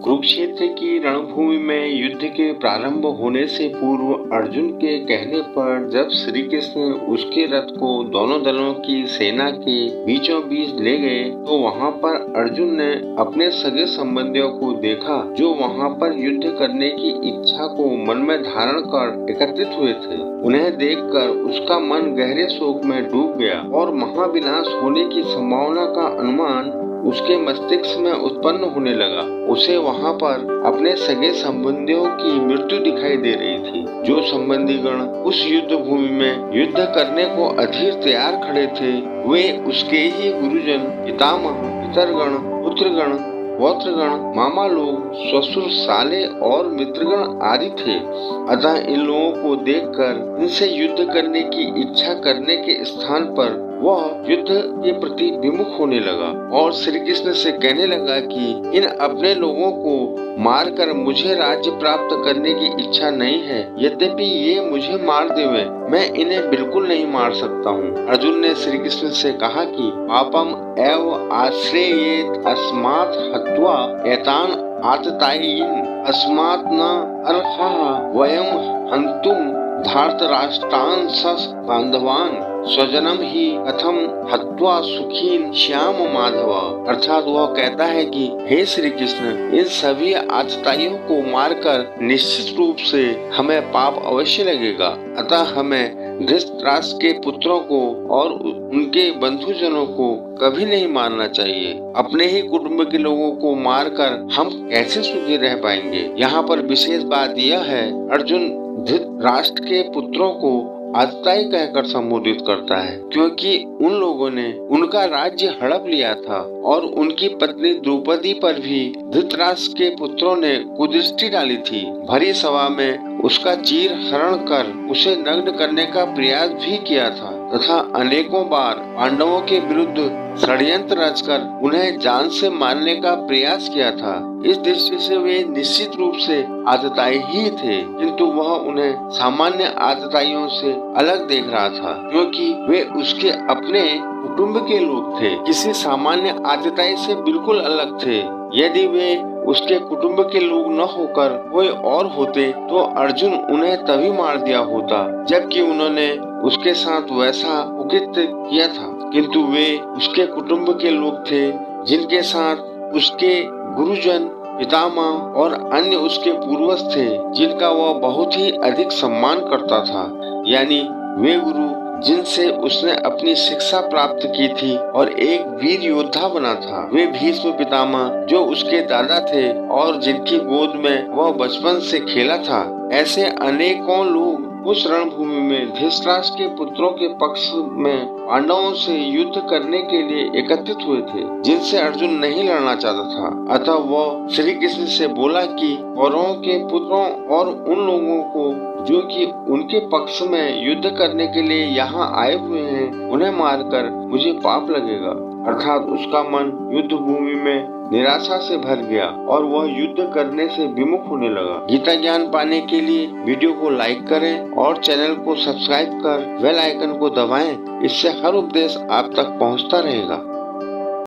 कुरुक्षेत्र की रणभूमि में युद्ध के प्रारंभ होने से पूर्व अर्जुन के कहने पर जब श्री कृष्ण उसके रथ को दोनों दलों की सेना के बीचों बीच ले गए तो वहां पर अर्जुन ने अपने सगे संबंधियों को देखा जो वहां पर युद्ध करने की इच्छा को मन में धारण कर एकत्रित हुए थे। उन्हें देखकर उसका मन गहरे शोक में डूब गया और महाविनाश होने की संभावना का अनुमान उसके मस्तिष्क में उत्पन्न होने लगा। उसे वहां पर अपने सगे संबंधियों की मृत्यु दिखाई दे रही थी। जो संबंधीगण उस युद्ध भूमि में युद्ध करने को अधीर तैयार खड़े थे वे उसके ही गुरुजन, पितामह, पितरगण, पुत्रगण, पौत्रगण, मामा लोग, ससुर, साले और मित्रगण आदि थे। अतः इन लोगों को देखकर इनसे युद्ध करने की इच्छा करने के स्थान पर वह युद्ध के प्रति विमुख होने लगा और श्री कृष्ण से कहने लगा कि इन अपने लोगों को मारकर मुझे राज्य प्राप्त करने की इच्छा नहीं है। यद्यपि ये मुझे मार देवे, मैं इन्हें बिल्कुल नहीं मार सकता हूँ। अर्जुन ने श्री कृष्ण से कहा कि पापम एव आश्रयेत अस्मात् हत्वा एतान आततायीन अस्मात् न अर्हः वयं हन्तुं धार्तराष्ट्रान् सस बांधवान् स्वजनम ही कथम हत्वा सुखीन श्याम माधव। अर्थात वह कहता है कि हे श्री कृष्ण, इन सभी आतताइयों को मारकर निश्चित रूप से हमें पाप अवश्य लगेगा। अतः हमें धृतराष्ट्र के पुत्रों को और उनके बंधुजनों को कभी नहीं मारना चाहिए। अपने ही कुटुंब के लोगों को मारकर हम कैसे सुखी रह पाएंगे। यहाँ पर विशेष बात यह है, अर्जुन धृतराष्ट्र के पुत्रों को आतताई कहकर संबोधित करता है क्योंकि उन लोगों ने उनका राज्य हड़प लिया था और उनकी पत्नी द्रौपदी पर भी धृतराष्ट्र के पुत्रों ने कुदृष्टि डाली थी। भरी सभा में उसका चीर हरण कर उसे नग्न करने का प्रयास भी किया था तथा अनेकों बार पांडवों के विरुद्ध षड्यंत्र रचकर उन्हें जान से मारने का प्रयास किया था। इस दृष्टि से वे निश्चित रूप से आतताई ही थे, किंतु वह उन्हें सामान्य आतताइयों से अलग देख रहा था क्योंकि वे उसके अपने कुटुंब के लोग थे, किसी सामान्य आतताई से बिल्कुल अलग थे। यदि वे उसके कुटुंब के लोग न होकर कोई और होते तो अर्जुन उन्हें तभी मार दिया होता जबकि उन्होंने उसके साथ वैसा उचित किया था, किंतु वे उसके कुटुंब के लोग थे जिनके साथ उसके गुरुजन, पितामह और अन्य उसके पूर्वज थे जिनका वह बहुत ही अधिक सम्मान करता था। यानी वे गुरु जिनसे उसने अपनी शिक्षा प्राप्त की थी और एक वीर योद्धा बना था। वे भीष्म पितामह जो उसके दादा थे और जिनकी गोद में वह बचपन से खेला था। ऐसे अनेकों लोग उस रणभूमि में धृतराष्ट्र के पुत्रों के पक्ष में पांडवों से युद्ध करने के लिए एकत्रित हुए थे जिनसे अर्जुन नहीं लड़ना चाहता था। अतः वह श्री कृष्ण से बोला कि कौरवों के पुत्रों और उन लोगों को जो कि उनके पक्ष में युद्ध करने के लिए यहाँ आए हुए हैं उन्हें मारकर मुझे पाप लगेगा। अर्थात उसका मन युद्ध भूमि में निराशा से भर गया और वह युद्ध करने से विमुख होने लगा। गीता ज्ञान पाने के लिए वीडियो को लाइक करें और चैनल को सब्सक्राइब कर बेल आइकन को दबाएं। इससे हर उपदेश आप तक पहुंचता रहेगा।